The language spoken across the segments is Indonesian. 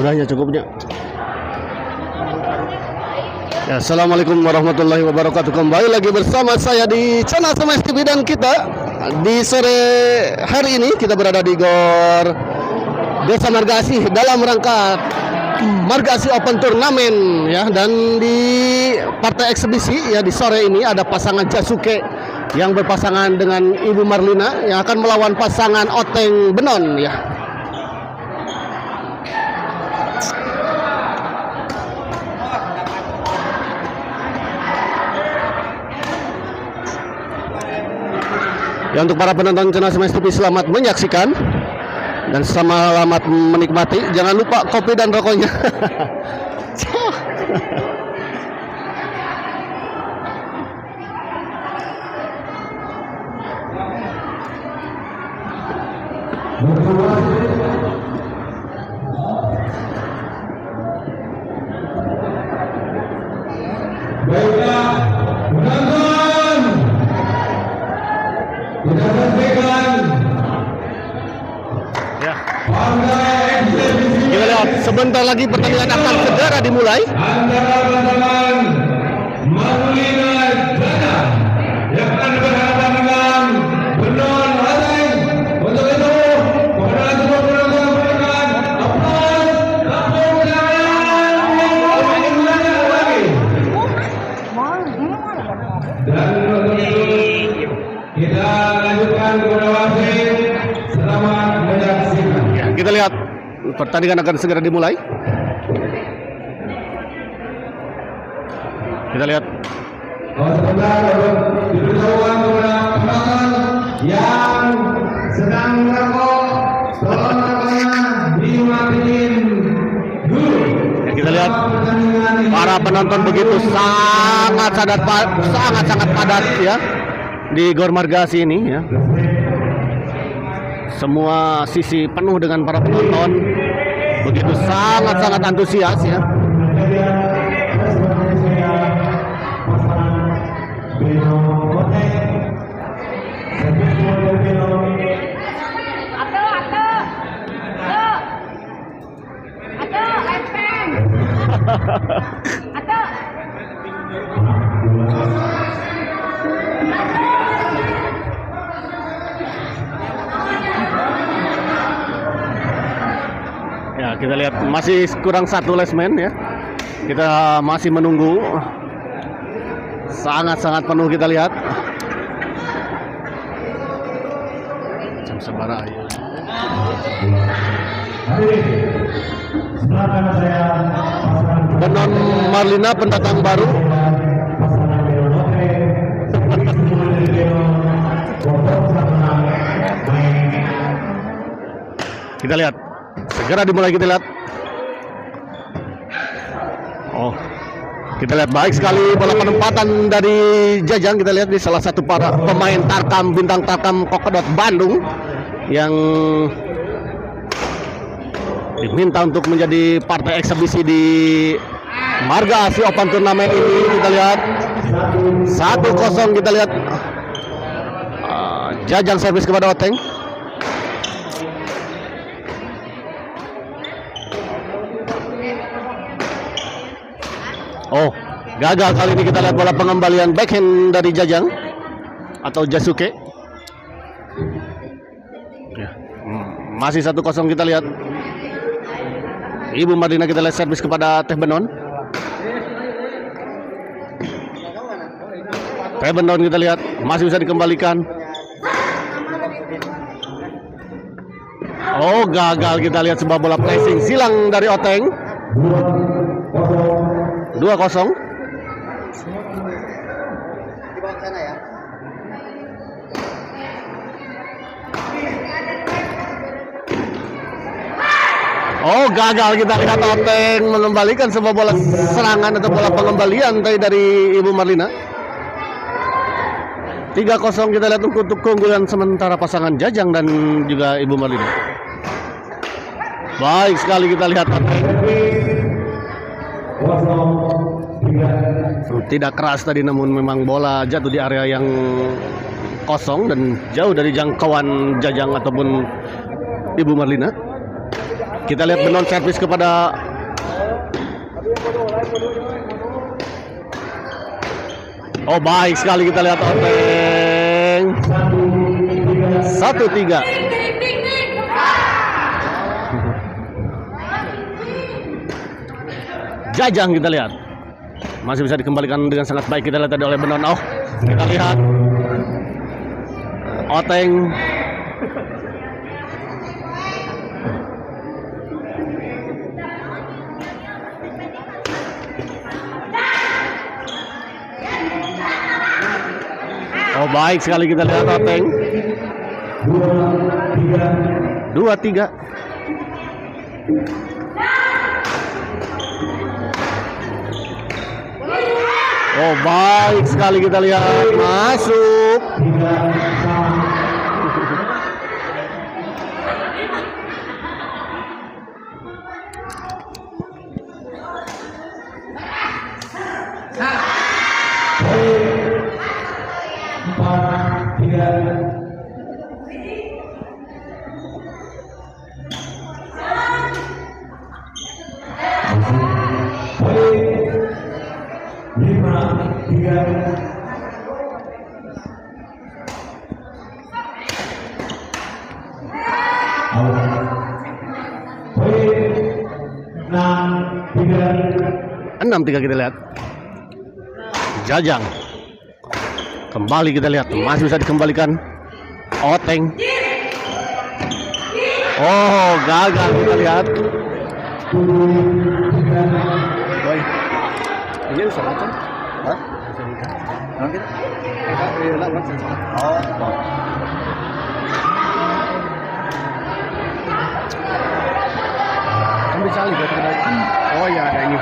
Udahnya cukupnya. Ya, assalamualaikum warahmatullahi wabarakatuh. Kembali lagi bersama saya di channel Smash TV, dan kita di sore hari ini kita berada di Gor Desa Margasih dalam rangka Margasih Open Turnamen ya. Dan di partai eksebisi ya, di sore ini ada pasangan Jasuke yang berpasangan dengan Ibu Marlina yang akan melawan pasangan Oteng Benon ya. Ya, untuk para penonton channel Smash TV, selamat menyaksikan dan selamat menikmati. Jangan lupa kopi dan rokoknya. Baiklah, penonton, kita sampaikan Ya, pada eksebisi kita lihat sebentar lagi pertandingan akan segera dimulai. antara pasangan Marlina Jana yang akan berhadapan dengan Benon Oteng. Untuk itu, kepada semua penonton berikan aplaus, tepuk tangan yang paling banyak lagi. Dan untuk itu kita lanjutkan kepada wasit. Selamat menyaksikan. Ya, kita lihat pertandingan akan segera dimulai. Kita lihat. Sebentar diberitahukan kepada penonton yang sedang merokok, tolong rokoknya dimatiin dulu. Ya, kita lihat Pertandingan ini para penonton begitu sangat padat ya di Gor Margasih ini ya. Semua sisi penuh dengan para penonton, begitu sangat antusias ya. Ya, kita lihat masih kurang satu lesmen ya. Kita masih menunggu. Sangat penuh kita lihat. Jam sebara ya. Benon Marlina pendatang baru. Kita lihat. Segera dimulai, kita lihat. Oh, kita lihat baik sekali bola penempatan dari Jajang. Kita lihat di salah satu para pemain Tarkam, bintang Tarkam Kokedot Bandung yang diminta untuk menjadi partai eksebisi di Margasih Open Turnamen ini. Kita lihat 1-0. Kita lihat Jajang servis kepada Oteng. Oh, gagal kali ini. Kita lihat bola pengembalian backhand dari Jajang atau Jasuke. Ya, masih 1-0 kita lihat. Ibu Marlina kita lihat servis kepada Teh Benon. Teh Benon kita lihat masih bisa dikembalikan. Oh, gagal. Kita lihat sebuah bola pressing silang dari Oteng. 2-0. Oh, gagal. Kita lihat Oteng mengembalikan sebuah bola serangan atau bola pengembalian dari Ibu Marlina. 3-0 kita lihat untuk keunggulan sementara pasangan Jajang dan juga Ibu Marlina. Baik sekali kita lihat Oteng. Tidak keras tadi, namun memang bola jatuh di area yang kosong dan jauh dari jangkauan Jajang ataupun Ibu Marlina. Kita lihat Benon servis kepada oh baik sekali, kita lihat Oteng 1-3. Jajang kita lihat masih bisa dikembalikan dengan sangat baik, kita lihat tadi oleh Benon. Oh kita lihat Oteng oh baik sekali, kita lihat Oteng 2-3. Oh baik sekali, kita lihat masuk. Enam tiga, kita lihat Jajang kembali, kita lihat masih bisa dikembalikan Oteng. Oh gagal, kita lihat. Baik ini salahkan. Hah? Kan bisa lihat. Oh ya ada ini.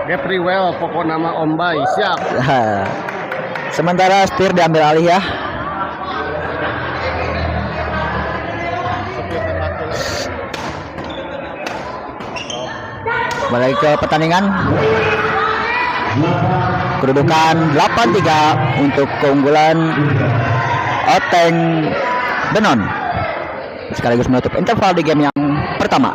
Get pretty well, pokok nama Om Bay, siap. Sementara setir diambil alih ya. Kembali ke pertandingan. Kedudukan 8-3 untuk keunggulan Oteng Benon. Sekaligus menutup interval di game yang pertama.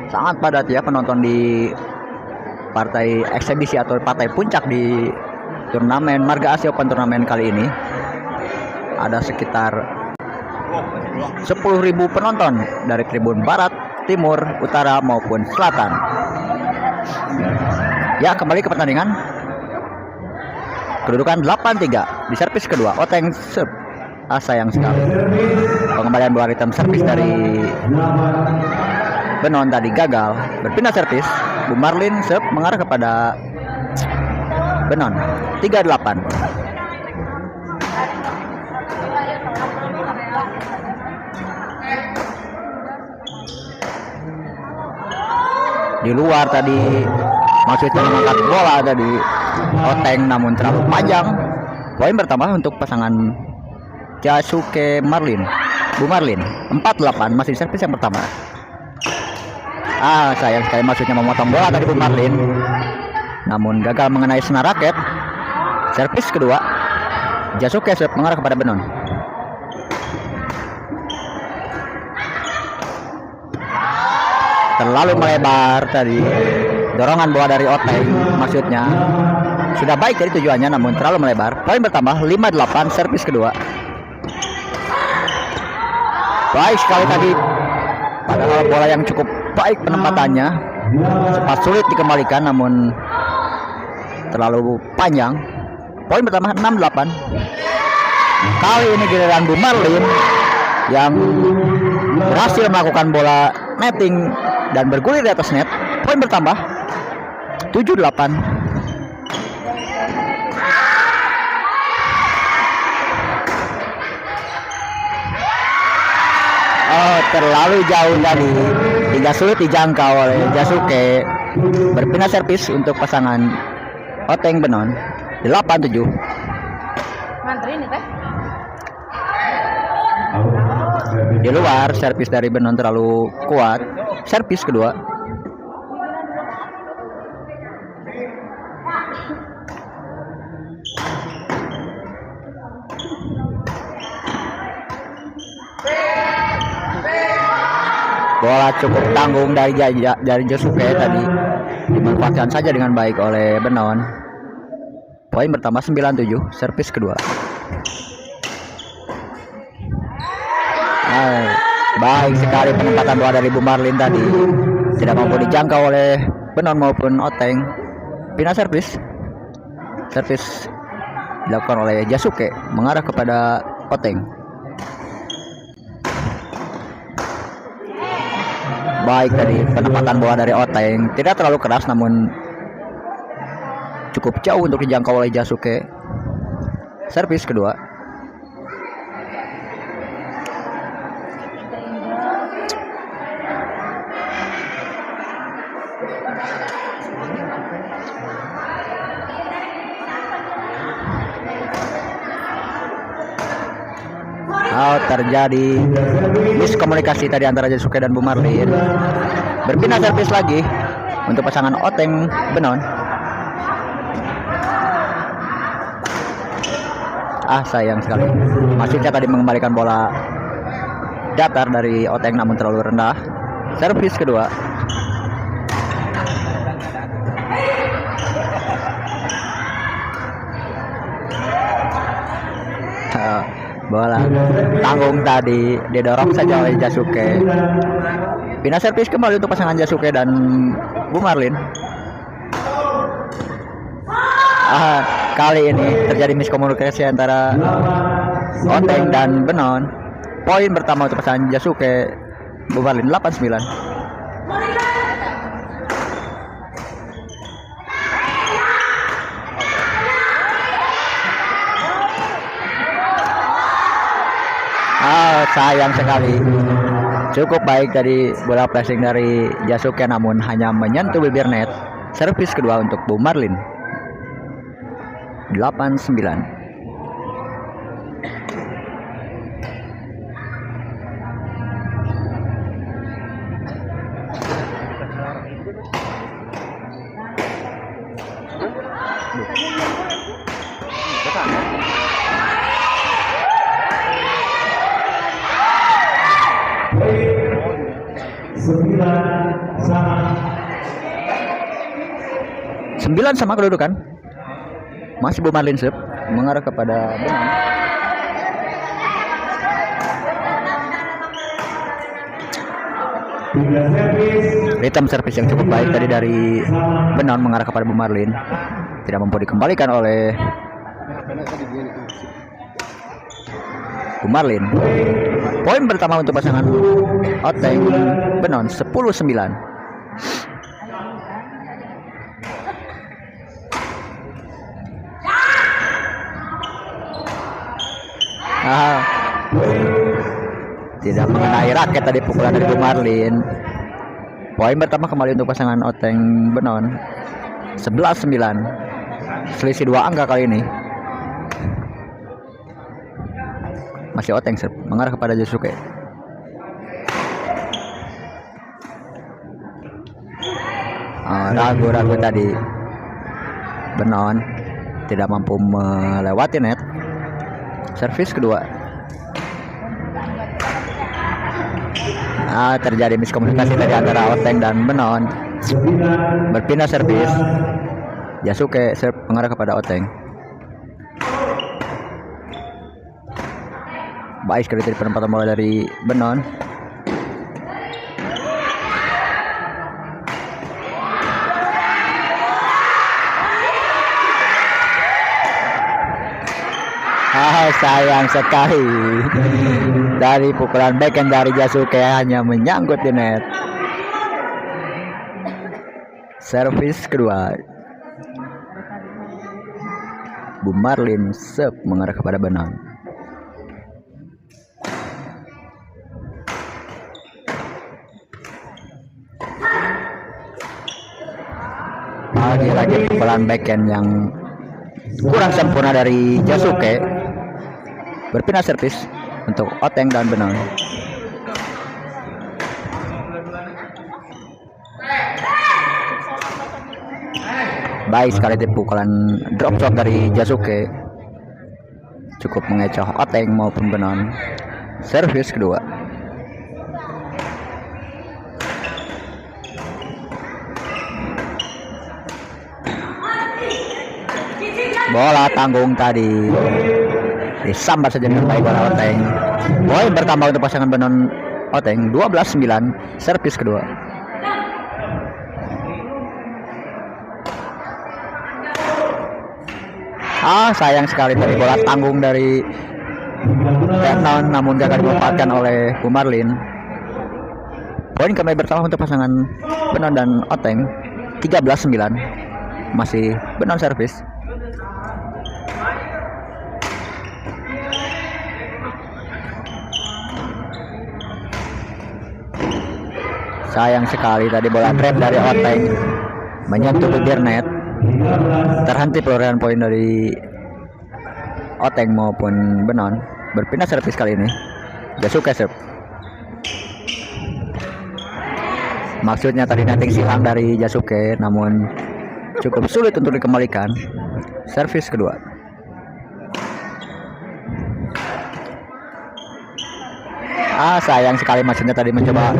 Sangat padat ya penonton di partai eksebisi atau partai puncak di turnamen Marga Asia Open turnamen kali ini. Ada sekitar 10.000 penonton dari tribun barat, timur, utara maupun selatan. Ya, kembali ke pertandingan. Kedudukan 8-3 di servis kedua. Oteng serve. Sayang sekali. Pengembalian bola return servis dari Benon tadi gagal. Berpindah servis. Bu Marlin serve mengarah kepada Benon. 3-8. Di luar tadi maksudnya mengangkat bola tadi Oteng, namun terlalu panjang. Poin bertambah untuk pasangan Jasuke Marlin. Bu Marlin 4-8 masih di servis yang pertama. Sayang sekali maksudnya memotong bola tadi Bu Marlin, namun gagal mengenai senar raket. Servis kedua Jasuke serve mengarah kepada Benon. Terlalu melebar tadi dorongan bola dari Oteng, maksudnya sudah baik dari tujuannya namun terlalu melebar. Poin bertambah 5-8 servis kedua. Baik sekali tadi, padahal bola yang cukup baik penempatannya, sempat sulit dikembalikan namun terlalu panjang. Poin bertambah 6-8. Kali ini giliran Bu Marlin yang berhasil melakukan bola netting dan bergulir di atas net. Poin bertambah 7-8. Terlalu jauh tadi, hingga sulit dijangkau oleh Jasuke. Berpindah servis untuk pasangan Oteng Benon. 8-7. Mantrin teh. Di luar servis dari Benon terlalu kuat. Servis kedua. Bola cukup tanggung dari Josuke tadi dimanfaatkan saja dengan baik oleh Benon. Poin bertambah 97, servis kedua. Baik sekali penempatan bola dari Bu Marlin tadi. Tidak mampu dijangkau oleh Benon maupun Oteng. Pindah servis. Servis dilakukan oleh Jasuke mengarah kepada Oteng. Baik tadi penempatan bola dari Oteng, tidak terlalu keras namun cukup jauh untuk dijangkau oleh Jasuke. Servis kedua. Terjadi miskomunikasi tadi antara Jasuke dan Bu Marlin. Berpindah servis lagi untuk pasangan Oteng Benon. Sayang sekali. Masihnya tadi mengembalikan bola datar dari Oteng namun terlalu rendah. Servis kedua. Bola tanggung tadi didorong saja oleh Jasuke. Pindah servis kembali untuk pasangan Jasuke dan Bu Marlin. Kali ini terjadi miskomunikasi antara Oteng dan Benon. Poin pertama untuk pasangan Jasuke Bu Marlin 89. Sayang sekali. Cukup baik tadi bola flashing dari Jasuke namun hanya menyentuh bibir net. Servis kedua untuk Bu Marlin 89. Sembilan sama kedudukan. Masih Bu Marlin serve mengarah kepada Benon. Ritme servis yang cukup baik tadi dari Benon mengarah kepada Bu Marlin. Tidak mampu dikembalikan oleh Bu Marlin. Poin pertama untuk pasangan Oteng Benon 10-9. Tidak mengenai raket tadi pukulan dari Bu Marlin. Poin pertama kembali untuk pasangan Oteng Benon 11-9. Selisih 2 angka kali ini. Masih Oteng serve mengarah kepada Jasuke. Ragu-ragu tadi Benon tidak mampu melewati net. Servis kedua. Terjadi miskomunikasi tadi antara Oteng dan Benon. Berpindah servis. Jasuke serve mengarah kepada Oteng. Baik sekali dari penempatan bola dari Benon. Sayang sekali dari pukulan backhand dari Jasuke hanya menyangkut di net. Servis kedua. Bu Marlin serve mengarah kepada Benon. Lagi-lagi pukulan backhand yang kurang sempurna dari Jasuke. Berpindah servis untuk Oteng dan Benon. Baik sekali pukulan drop shot dari Jasuke. Cukup mengecoh Oteng maupun Benon. Servis kedua. Bola tanggung tadi disambar saja dengan baik oleh Oteng. Poin bertambah untuk pasangan Benon Oteng 12-9, servis kedua. Sayang sekali tadi bola tanggung dari Benon namun gagal dimanfaatkan oleh Bu Marlin. Poin kembali bertambah untuk pasangan Benon dan Oteng 13-9, masih Benon servis. Sayang sekali tadi bola trap dari Oteng menyentuh bibir net. Terhenti perolehan poin dari Oteng maupun Benon. Berpindah servis kali ini. Jasuke serve. Maksudnya tadi netting silang dari Jasuke, namun cukup sulit untuk dikembalikan. Servis kedua. Sayang sekali maksudnya tadi mencoba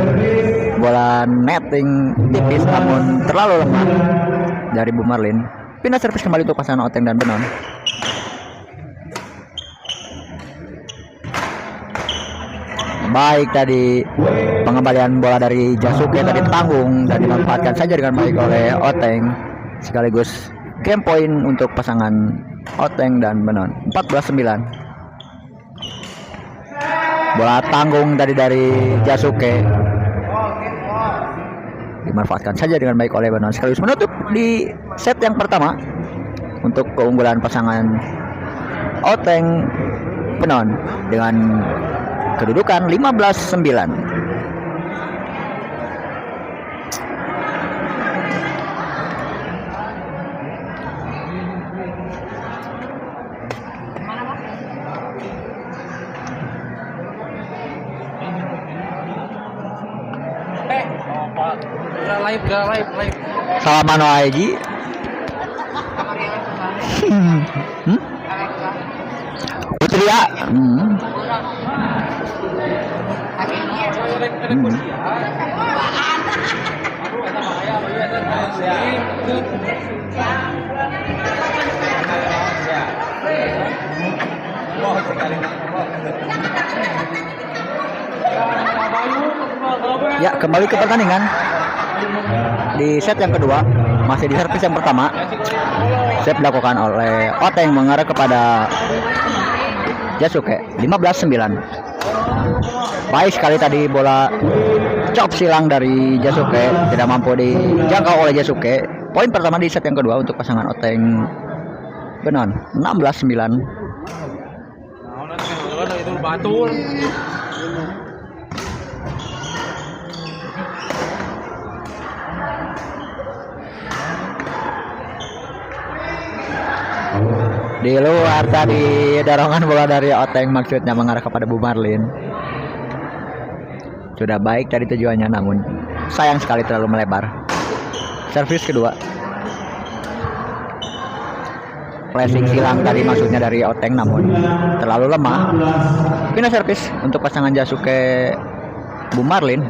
bola netting tipis namun terlalu lemah dari Bu Marlin. Pindah servis kembali untuk pasangan Oteng dan Benon. Baik tadi pengembalian bola dari Jasuke tadi tanggung dan dimanfaatkan saja dengan baik oleh Oteng, sekaligus game point untuk pasangan Oteng dan Benon 14-9. Bola tanggung tadi dari Jasuke dimanfaatkan saja dengan baik oleh Benon, sekaligus menutup di set yang pertama untuk keunggulan pasangan Oteng Benon dengan kedudukan 15-9. live. Salaman wae Ji. Putri ya. Ya, kembali ke pertandingan. Di set yang kedua, masih di servis yang pertama. Set dilakukan oleh Oteng mengarah kepada Jasuke 15-9. Baik sekali tadi bola chop silang dari Jasuke, tidak mampu dijangkau oleh Jasuke. Poin pertama di set yang kedua untuk pasangan Oteng Benon 16-9. Itu batul. Di luar tadi dorongan bola dari Oteng maksudnya mengarah kepada Bu Marlin. Sudah baik tadi tujuannya, namun sayang sekali terlalu melebar. Servis kedua. Flashing silang tadi maksudnya dari Oteng, namun terlalu lemah. Pindah servis untuk pasangan Jasuke Bu Marlin.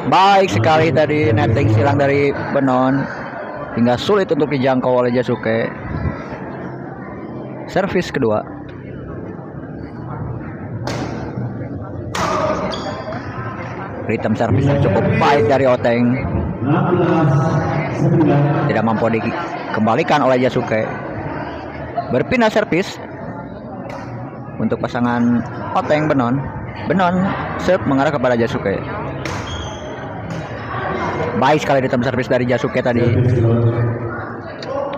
Baik sekali tadi netting silang dari Benon, hingga sulit untuk dijangkau oleh Jasuke. Servis kedua. Rhythm servisnya cukup baik dari Oteng, tidak mampu dikembalikan oleh Jasuke. Berpindah servis untuk pasangan Oteng Benon. Benon serve mengarah kepada Jasuke. Baik sekali rhythm servis dari Jasuke tadi,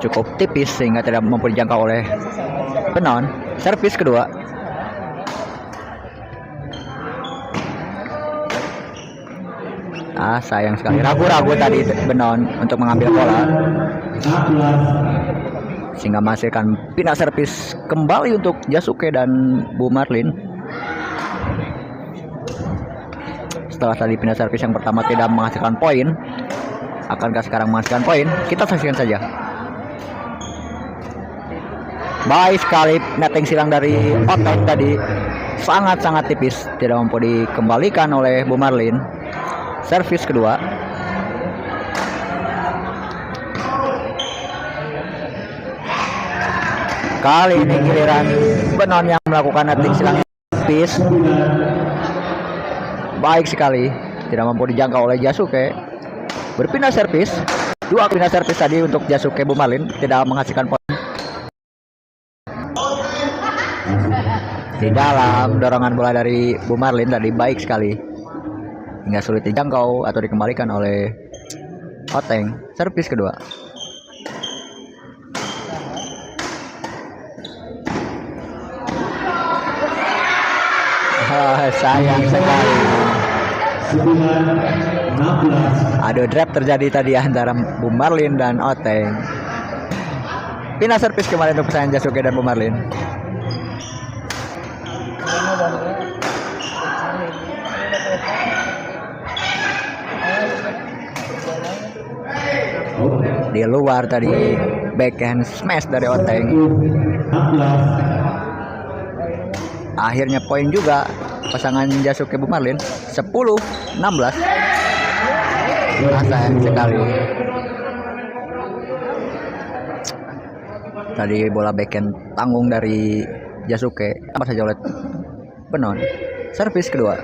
cukup tipis sehingga tidak mampu dijangkau oleh Benon. Servis kedua. Sayang sekali ragu-ragu tadi Benon untuk mengambil bola, sehingga menghasilkan pindah servis kembali untuk Jasuke dan Bu Marlin. Setelah tadi pindah servis yang pertama tidak menghasilkan poin, akankah sekarang menghasilkan poin? Kita saksikan saja. Baik sekali netting silang dari Oteng tadi, sangat-sangat tipis, tidak mampu dikembalikan oleh Bu Marlin. Servis kedua. Kali ini giliran Benon yang melakukan netting silang servis. Baik sekali, tidak mampu dijangkau oleh Jasuke. Berpindah servis, 2 pindah servis tadi untuk Jasuke Bumarlin, tidak menghasilkan poin. Di dalam dorongan bola dari Bumarlin tadi baik sekali, hingga sulit dijangkau atau dikembalikan oleh Oteng. Servis kedua. Sayang sekali. 16. Adu draft terjadi tadi antara Bumarlin dan Oteng. Pindah servis kemarin untuk persaingan Jasuke dan Bumarlin. Di luar tadi backhand smash dari Oteng. 16. Akhirnya poin juga pasangan Jasuke Bumarlin 10-16. Sayang sekali. Tadi bola backhand tanggung dari Jasuke apa saja oleh Benon. Servis kedua.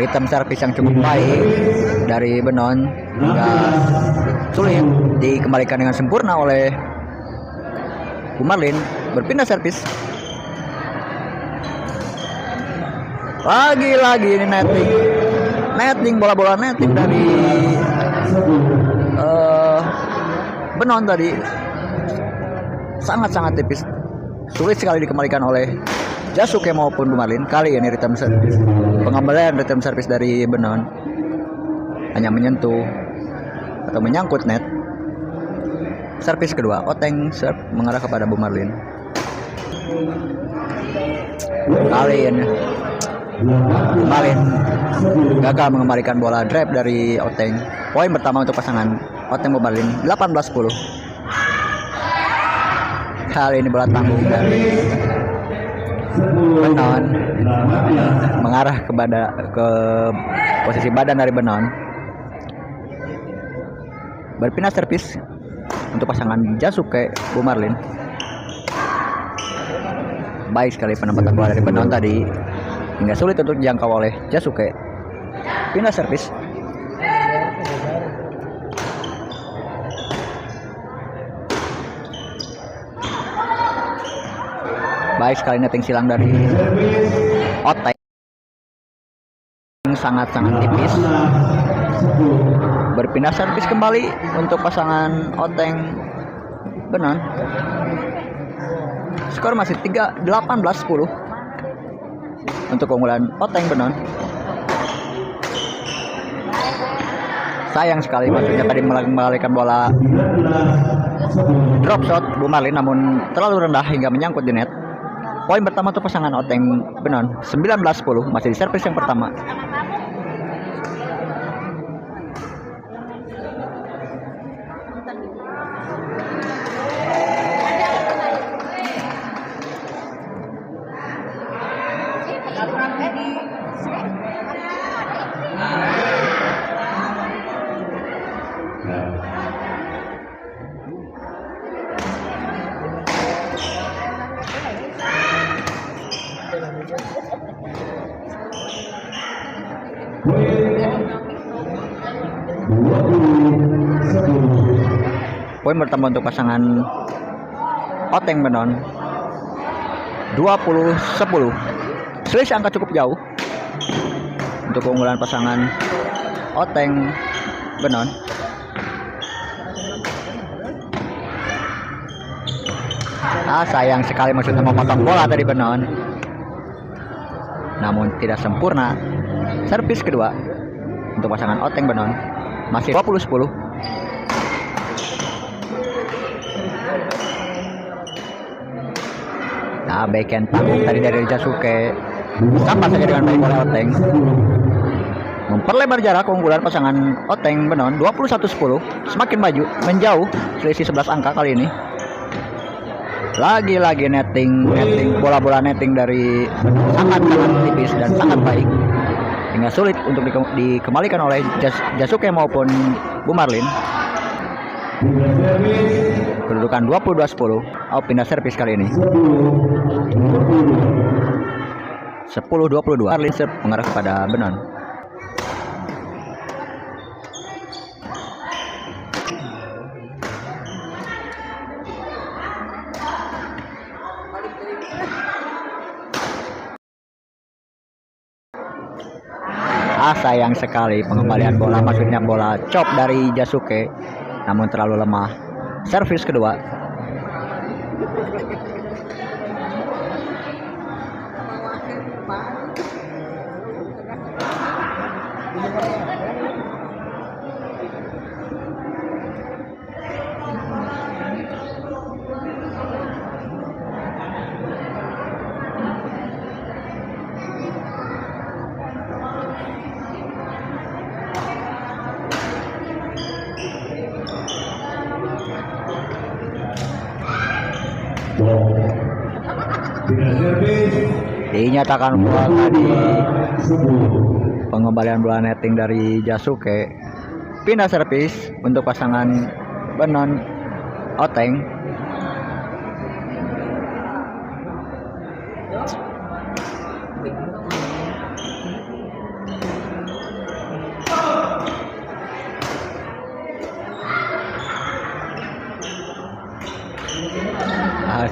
Ritme servis yang cukup baik dari Benon hingga sulit dikembalikan dengan sempurna oleh Bumarlin. Berpindah servis. Lagi-lagi ini netting bola-bola netting dari Benon tadi sangat-sangat tipis, sulit sekali dikembalikan oleh Jasuke maupun Bumarlin. Kali ini pengembalian ritme servis dari Benon hanya menyentuh atau menyangkut net. Servis kedua, Oteng serve mengarah kepada Bumarlin. Kali ini Bumarlin gagal mengembalikan bola drive dari Oteng. Poin pertama untuk pasangan Oteng Bumarlin 18-10. Kali ini bola tanggung dari Benon mengarah ke posisi badan dari Benon. Berpindah servis untuk pasangan Jasuke Bumarlin. Baik sekali penempatan bola dari Benon tadi hingga sulit untuk dijangkau oleh Jasuke. Pindah servis. Baik sekali netting silang dari Oteng. Sangat-sangat tipis. Berpindah servis kembali untuk pasangan Oteng Benon. Skor masih 18-10 untuk keunggulan Oteng Benon. Sayang sekali maksudnya tadi mengembalikan bola drop shot Bumarlin namun terlalu rendah hingga menyangkut di net. Poin pertama untuk pasangan Oteng Benon 19-10, masih di servis yang pertama. Poin pertama untuk pasangan Oteng Benon 20-10. Selisih angka cukup jauh untuk keunggulan pasangan Oteng Benon. Sayang sekali maksudnya memotong bola dari Benon namun tidak sempurna. Servis kedua untuk pasangan Oteng Benon masih 20-10. Backhand tanggung tadi dari Jasuke sama saja dengan baik oleh Oteng, memperlebar jarak keunggulan pasangan Oteng Benon 21-10. Semakin maju menjauh selisih 11 angka kali ini. Lagi-lagi netting bola-bola netting dari sangat tipis dan sangat baik hingga sulit untuk dikembalikan oleh Jasuke maupun Bumarlin. Kedudukan 22-10. Pindah servis kali ini. 10-22. Marlin serve mengarah kepada Benon. Sayang sekali pengembalian bola, maksudnya bola chop dari Jasuke, namun terlalu lemah. Servis kedua. Dinyatakan bola tadi pengembalian bola netting dari Jasuke. Pindah servis untuk pasangan Benon Oteng.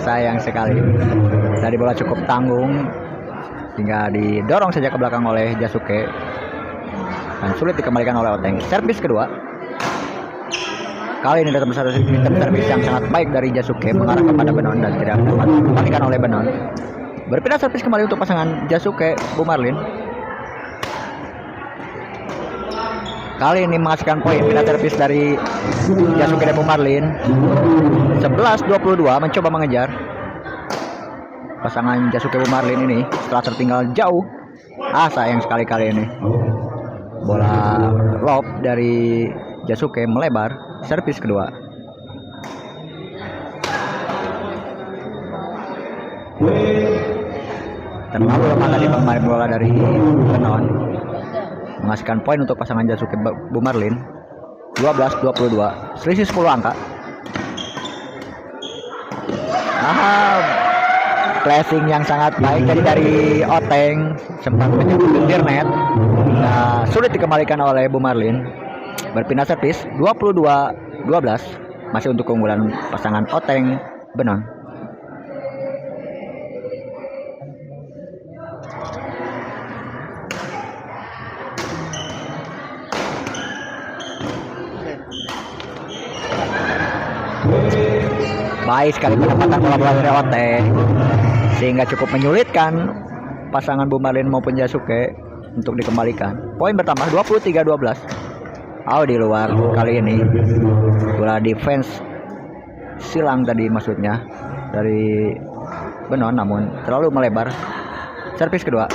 Sayang sekali. Tadi bola cukup tanggung hingga didorong saja ke belakang oleh Jasuke dan sulit dikembalikan oleh Oteng. Servis kedua. Kali ini datang satu servis yang sangat baik dari Jasuke mengarah kepada Benon dan tidak dapat dikembalikan oleh Benon. Berpindah servis kembali untuk pasangan Jasuke Bu Marlin. Kali ini menghasilkan poin. Pindah servis dari Jasuke dan Bu Marlin. 11-22 mencoba mengejar pasangan Jasuke Bu Marlin ini setelah tertinggal jauh. Sayang sekali kali ini bola lob dari Jasuke melebar. Servis kedua. Terlalu lemah tadi pemain bola dari Benon, menghasilkan poin untuk pasangan Jasuke Bu Marlin. 12-22, selisih 10 angka. Flashing yang sangat baik dari Oteng, sempat menyebut gendir net. Sulit dikembalikan oleh Bu Marlin. Berpindah servis 22-12, masih untuk keunggulan pasangan Oteng Benon. Baik sekali penempatan bola-bola dari Oteng, sehingga cukup menyulitkan pasangan Bu Marlin maupun Jasuke untuk dikembalikan. Poin bertambah 23-12. Di luar kali ini. Bola defense silang tadi maksudnya dari Benon, namun terlalu melebar. Servis kedua.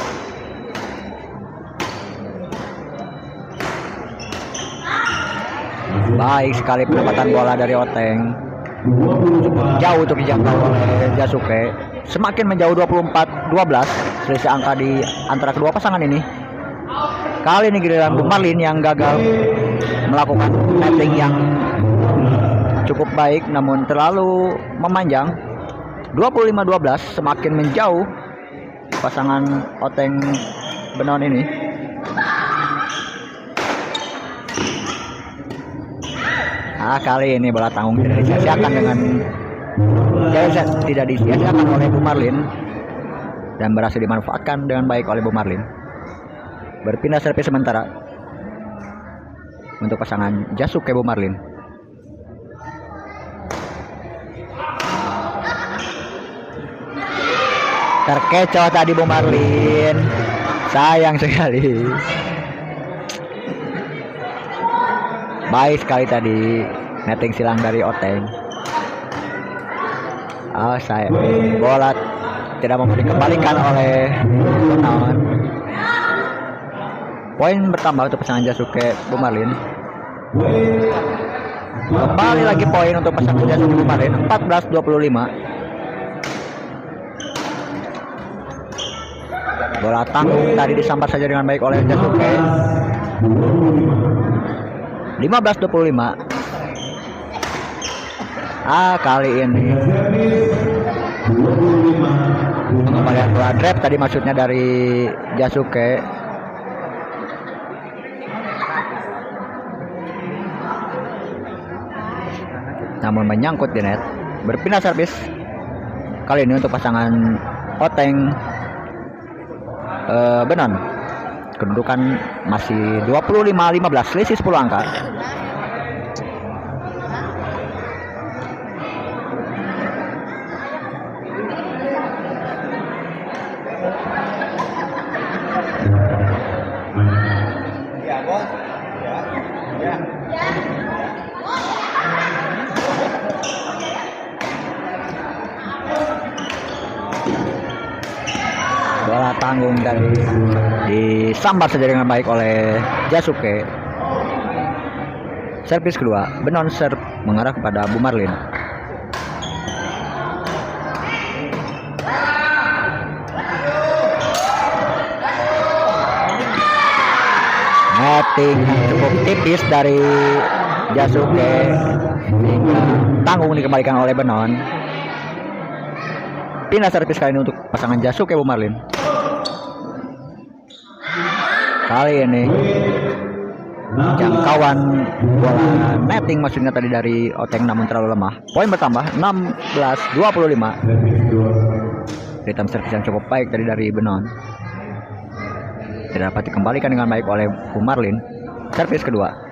Baik sekali penempatan bola dari Oteng, jauh untuk dijangkau oleh Jasuke. Semakin menjauh 24-12, selisih angka di antara kedua pasangan ini. Kali ini giliran Bu Marlin yang gagal melakukan netting yang cukup baik, namun terlalu memanjang. 25-12, semakin menjauh pasangan Oteng Benon ini. Kali ini bola tanggung tidak disia-siakan tidak disia-siakan oleh Bu Marlin dan berhasil dimanfaatkan dengan baik oleh Bu Marlin. Berpindah servis sementara untuk pasangan Jasuke Bu Marlin. Terkecoh tadi Bu Marlin, sayang sekali. Baik sekali tadi netting silang dari Oteng. Saya bola tidak mau dikembalikan oleh Benon. Poin bertambah untuk pasangan Jasuke Bu Marlin. Kembali lagi poin untuk pasangan Jasuke Bu Marlin. 14-25. Bola tanggung tadi disambar saja dengan baik oleh Jasuke. 15-25. Kali ini pengembalian bola drop tadi maksudnya dari Jasuke. Namun menyangkut di net. Berpindah servis kali ini untuk pasangan Oteng Benon. Kedudukan masih 25-15, selisih 10 angka. Bola tanggung dari disambar saja dengan baik oleh Jasuke. Servis kedua, Benon serve mengarah kepada Bu Marlin. Netting cukup tipis dari Jasuke sehingga tanggung dikembalikan oleh Benon. Pindah servis kali ini untuk pasangan Jasuke Bu Marlin. Kali ini jangkauan bola netting maksudnya tadi dari Oteng namun terlalu lemah. Poin bertambah 16-25. Ritme servis yang cukup baik tadi dari Benon. Tidak dapat dikembalikan dengan baik oleh Bu Marlin. Servis kedua.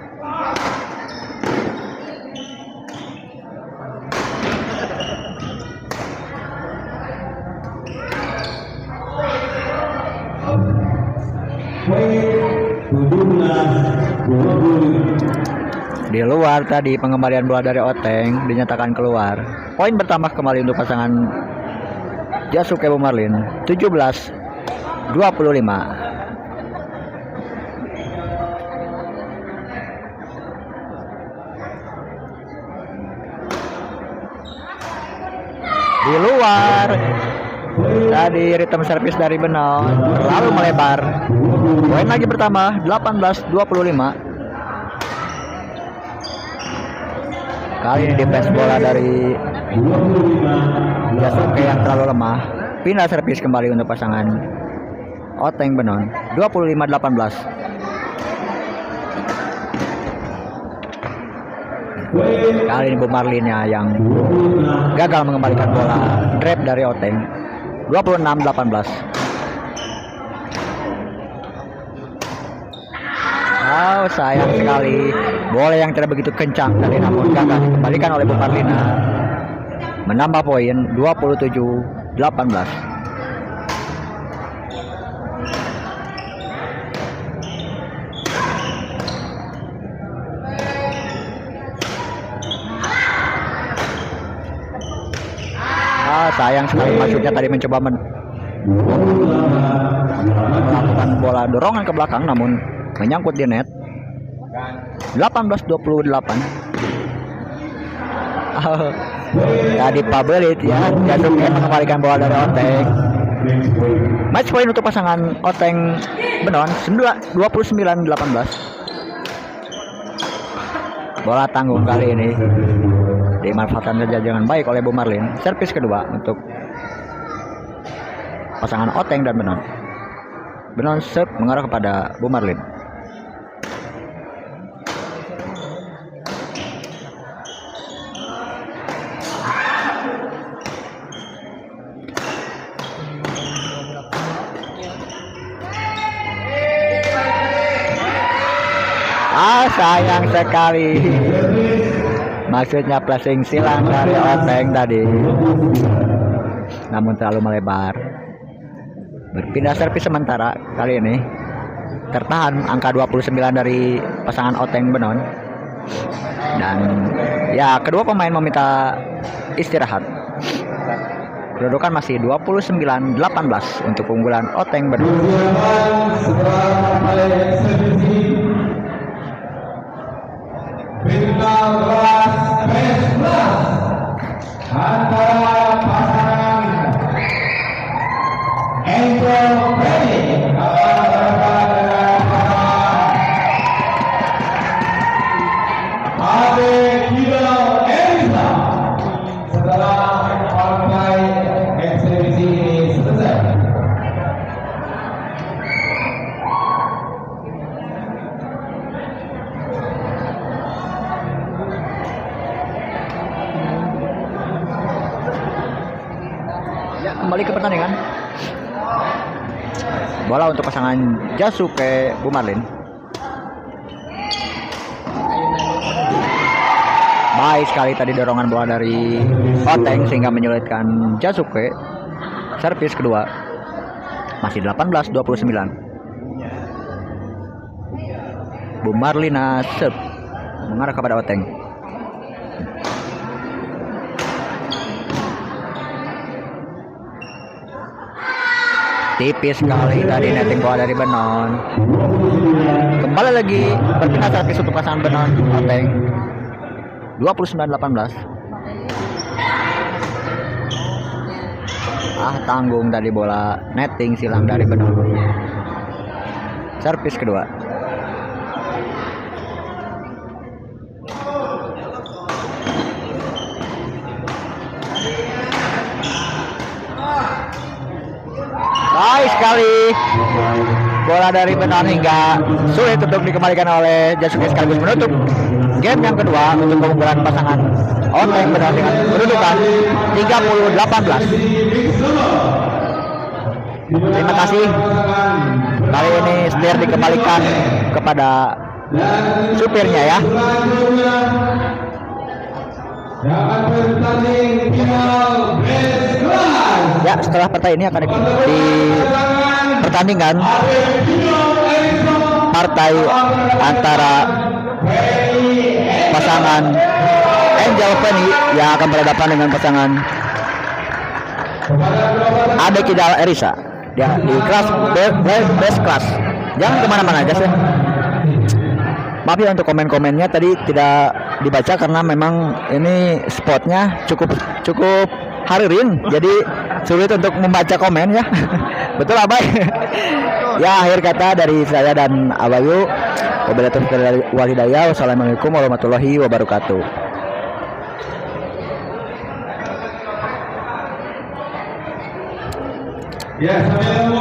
Di luar tadi pengembalian bola dari Oteng dinyatakan keluar. Poin bertambah kembali untuk pasangan Jasuke Bu Marlin 17-25. Di luar tadi ritme servis dari Benon terlalu melebar. Poin lagi bertambah 18-25. Kali ini defense bola dari Jasuke yang terlalu lemah. Pindah servis kembali untuk pasangan Oteng Benon 25-18. Kali ini Bu Marlinnya yang gagal mengembalikan bola drop dari Oteng 26-18. Sayang sekali bola yang tidak begitu kencang tadi namun gagal dikembalikan oleh Bu Marlina. Menambah poin 27-18. Sayang sekali maksudnya tadi mencoba melakukan bola dorongan ke belakang namun menyangkut di net. 18-28. Tadi Pabelit ya Jasuke mengembalikan bola dari Oteng. Match point untuk pasangan Oteng Benon 29-18. Bola tanggung kali ini dimanfaatkan saja dengan baik oleh Bu Marlin. Servis kedua untuk pasangan Oteng dan Benon. Benon serve mengarah kepada Bu Marlin. Sayang sekali maksudnya flashing silang dari Oteng tadi namun terlalu melebar. Berpindah servis sementara kali ini tertahan angka 29 dari pasangan Oteng Benon dan ya kedua pemain meminta istirahat. Kedudukan masih 29-18 untuk keunggulan Oteng Benon. Bintang kelas P11 antara pasangan Angel Penny Ade Kidal Elisa Ya, kembali ke pertandingan. Bola untuk pasangan Jasuke Bumarlin. Baik sekali tadi dorongan bola dari Oteng sehingga menyulitkan Jasuke. Servis kedua. Masih 18-29. Bumarlina serve mengarah kepada Oteng. Tipis sekali tadi netting bola dari Benon. Kembali lagi berpindah servis untuk pasangan Benon Oteng. 29-18. Tanggung tadi bola netting silang dari Benon. Servis kedua. Baik sekali bola dari Benon hingga sulit untuk dikembalikan oleh Jasuke sekaligus menutup game yang kedua untuk keunggulan pasangan Oteng Benon dengan kedudukan 30-18. Terima kasih. Kali ini setir dikembalikan kepada supirnya ya. Ya, setelah partai ini akan di pertandingan partai antara pasangan Angel Penny yang akan berhadapan dengan pasangan Ade Kidal Erisa di kelas best class. Jangan kemana-mana aja sih. Maaf ya untuk komen-komennya tadi tidak dibaca karena memang ini spotnya cukup haririn, jadi sulit untuk membaca komen ya. Betul Abai. Ya, akhir kata dari saya dan Abayu. Wabillahi taufiq wal hidayah. Wassalamualaikum warahmatullahi wabarakatuh. Ya, sampai